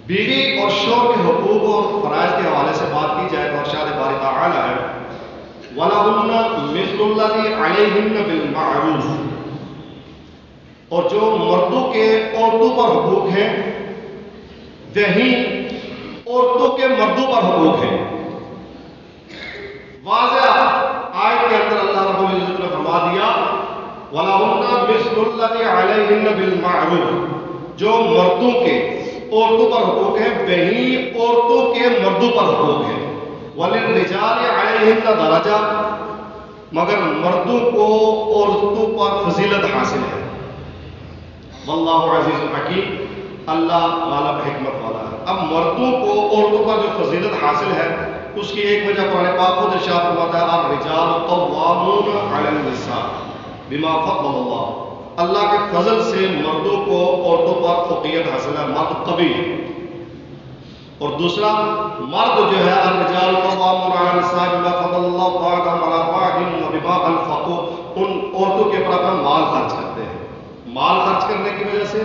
بیوی اور شوہر کے حقوق اور فرائض کے حوالے سے بات کی جائے تو ارشاد باری تعالی ہے وَلَهُنَّ مِثْلُ الَّذِي عَلَيْهِنَّ بِالْمَعْرُوفِ، اور جو مردوں کے عورتوں پر حقوق ہیں وہی عورتوں کے مردوں پر حقوق ہیں۔ واضح آیت کے اندر اللہ رب العزت نے فرما دیا وَلَهُنَّ مِثْلُ الَّذِي عَلَيْهِنَّ بِالْمَعْرُوفِ، جو مردوں کے عورتوں پر حقوق ہیں وہی عورتوں کے مردوں پر حقوق ہیں۔ وَلِلرِّجَالِ عَلَيْهِنَّ دَرَجَةٌ، مگر مردوں کو عورتوں پر فضیلت حاصل ہے۔ واللہ عزیز الحکیم، اللہ غالب حکمت والا ہے۔ اب مردوں کو عورتوں پر جو فضیلت حاصل ہے اس کی ایک وجہ قرآن پاک خود ارشاد فرماتا ہے الرجال قوامون علی النساء بما فضل اللہ، اللہ کے فضل سے مردوں کو عورتوں پر فوقیت حاصل ہے، مرد قوی ہے۔ اور دوسرا مرد جو ہے الرجال قوامون علی النساء بما فضل اللہ بعضهم علی بعض وبما انفقوا، ان عورتوں کے اوپر اپنا مال خرچ کرتے ہیں، مال خرچ کرنے کی وجہ سے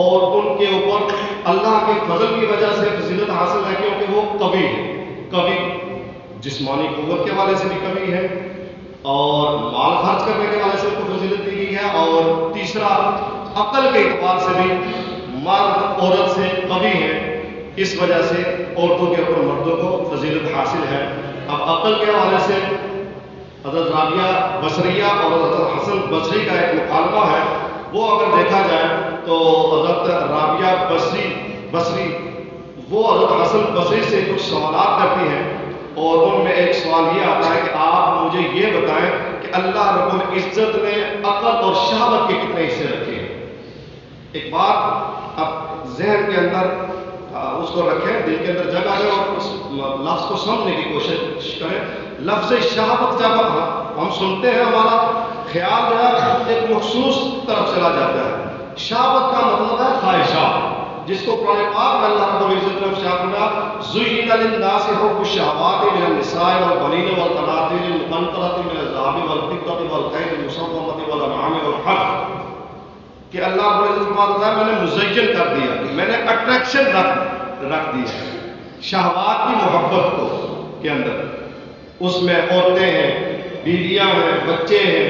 اور ان کے اوپر اللہ کے فضل کی وجہ سے فضیلت حاصل ہے کیونکہ وہ قوی ہے، قوی جسمانی قوت کے حوالے سے بھی قوی ہے اور مال خرچ کرنے کے حوالے سے ان کو فضیلت دی گئی ہے، اور تیسرا عقل کے اعتبار سے بھی مرد عورت سے قوی ہے، اس وجہ سے عورتوں کے اوپر مردوں کو فضیلت حاصل ہے۔ اب عقل کے حوالے سے حضرت رابعہ بصریہ اور حضرت حسن بصری کا ایک مکالمہ ہے، وہ اگر دیکھا جائے تو حضرت رابعہ بصری وہ حضرت حسن بصری سے کچھ سوالات کرتی ہیں اور ان میں ایک سوال یہ آتا ہے کہ آپ مجھے یہ بتائیں کہ اللہ رب العزت نے عقل اور شہوت کے کتنے حصے رکھے ہیں۔ ایک بات اب ذہن کے اندر اس کو رکھیں، دل کے اندر جگہ ہے اور اس لفظ کو سمجھنے کی کوشش کریں۔ لفظ شہوت جب ہم سنتے ہیں ہمارا خیال جو ہے ایک مخصوص طرف چلا جاتا ہے۔ شہوت کا مطلب ہے خواہشات، جس کو قرآن پاک میں اللہ رب العزت نے ارشاد فرمایا زُيِّنَ لِلنَّاسِ حُبُّ الشَّهَوَاتِ مِنَ النِّسَاءِ وَالْبَنِينَ وَالْقَنَاطِيرِ الْمُقَنطَرَةِ مِنَ الذَّهَبِ وَالْفِضَّةِ وَالْخَيْلِ الْمُسَوَّمَةِ وَالْأَنْعَامِ وَالْحَرْثِ، کہ اللہ رب العزت فرماتا ہے میں نے مزین کر دیا، میں نے اٹریکشن رکھ دی ہے شہوات کی محبت کو کے اندر، اس میں عورتیں ہیں، بیویاں ہیں، بچے ہیں،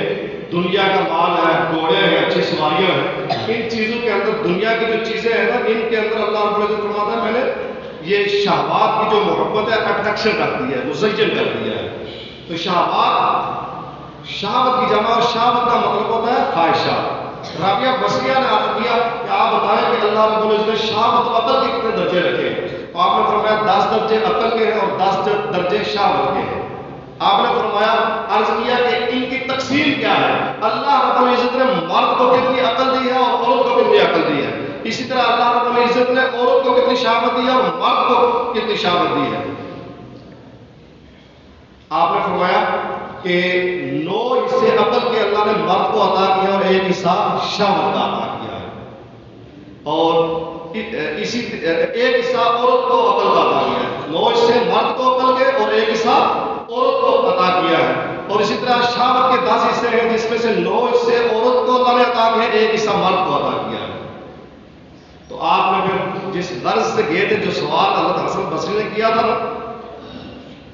دنیا کا مال ہے، گھوڑے ہیں، اچھی سواریاں ہیں، ان چیزوں کے اندر دنیا کی جو چیزیں ہیں نا ان کے اندر اللہ رب العزت فرماتا ہے میں نے یہ شہوات کی جو محبت ہے اٹریکشن رکھ دی ہے، مزین کر دیا ہے۔ تو شہوت کی جمع اور شہوت کا مطلب ہوتا ہے خواہشات۔ رابعہ بصریہ نے عرض کیا کہ آپ بتائیں کہ اللہ رب العزت نے شہوت و عقل کے کتنے درجے رکھے؟ تو آپ نے فرمایا 10 درجے عقل کے ہیں اور 10 درجے شہوت کے ہیں۔ آپ نے فرمایا عرض کیا کہ ان کی تقسیم کیا ہے؟ اللہ رب العزت نے مرد کو کتنی عقل دی ہے اور عورت کو کتنی عقل دی ہے، اسی طرح اللہ رب العزت نے عورت کو کتنی شہوت دی ہے اور مرد کو کتنی شہوت دی ہے۔ آپ نے فرمایا کہ 9 حصے عقل کے اللہ نے مرد کو عطا کیا اور 1 حصہ شہوت کا عطا کیا ہے، اور اسی 1 حصہ عورت کو عقل کا عطا کیا ہے۔ 9 حصے مرد کو عقل کے اور 1 حصہ عورت کو عطا کیا ہے، اور اسی طرح شہوت کے 10 حصے ہیں جس میں سے 9 حصے عورت کو اللہ نے عطا کیا ہے، 1 حصہ مرد کو عطا کیا ہے۔ تو آپ نے پھر جس غرض سے گئے تھے، جو سوال حضرت حسن بصری نے کیا تھا نا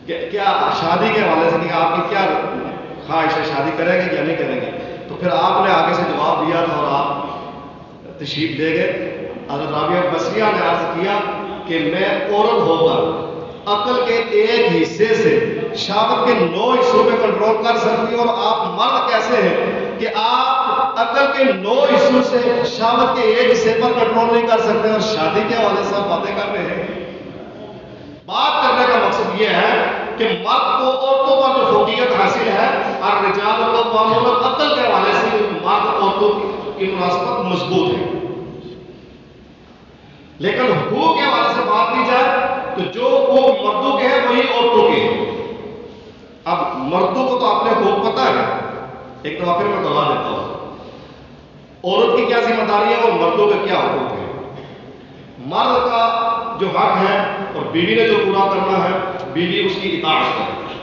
کہ کیا شادی کے حوالے سے کہ آپ کی کیا خواہش ہے، شادی کریں گے یا نہیں کریں گے، تو پھر آپ نے آگے سے جواب دیا تھا اور آپ تشریف لے گئے۔ حضرت رابعہ بصریہ نے عرض کیا کہ میں عورت ہو کر عقل کے 1 حصے سے شہوت کے 9 حصوں میں کنٹرول کر سکتی ہوں، اور آپ مرد کیسے ہیں کہ آپ عقل کے 9 حصوں سے شہوت کے 1 حصے پر کنٹرول نہیں کر سکتے اور شادی کے حوالے سے باتیں کر رہے ہیں۔ بات کرنے کا مقصد یہ ہے کہ مرد کو عورتوں پر جو فوقیت حاصل ہے الرجال قوامون عقل کے حوالے سے مرد عورتوں کی مناسبت مضبوط ہے، لیکن حقوق کے حوالے سے بات کی جائے تو جو حقوق مردوں کے ہیں وہی عورتوں کے ہیں۔ اب مردوں کو تو آپ نے حقوق پتہ ہے، ایک دفعہ پھر میں دوہرا دیتا ہوں، عورت کی کیا ذمہ داری ہے اور مردوں کے کیا حقوق ہیں۔ مرد کا جو حق ہے اور بیوی نے جو پورا کرنا ہے، بیوی اس کی اطاعت کرے،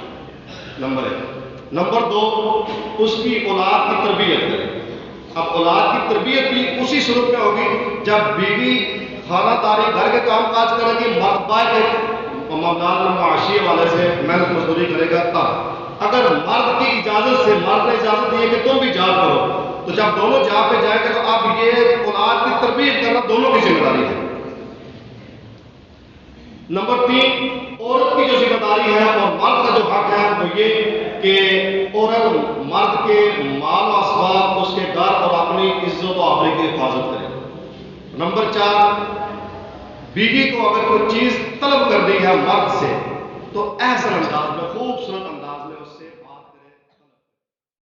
نمبر 1۔ نمبر 2، اس کی اولاد کی تربیت کرے۔ اب اولاد کی تربیت بھی اسی صورت میں ہوگی جب بیوی خانہ داری گھر کے کام کاج کرے گی، مرد باہر ممداد معاشی والے سے محنت مزدوری کرے گا تب۔ اگر مرد کی اجازت سے، مرد نے اجازت دی ہے کہ تم بھی جاب کرو، تو جب دونوں جاب پہ جائیں گے تو اب یہ اولاد کی تربیت کرنا دونوں کی ذمہ داری ہے۔ نمبر 3، عورت کی جو ذمہ داری ہے اور مرد کا جو حق ہے وہ یہ کہ عورت مرد کے مال و اسباب، اس کے گھر اور اپنی عزت و آبرو کی حفاظت کرے۔ نمبر 4، بیوی کو اگر کوئی چیز طلب کر دی ہے مرد سے تو احسن انداز میں، خوبصورت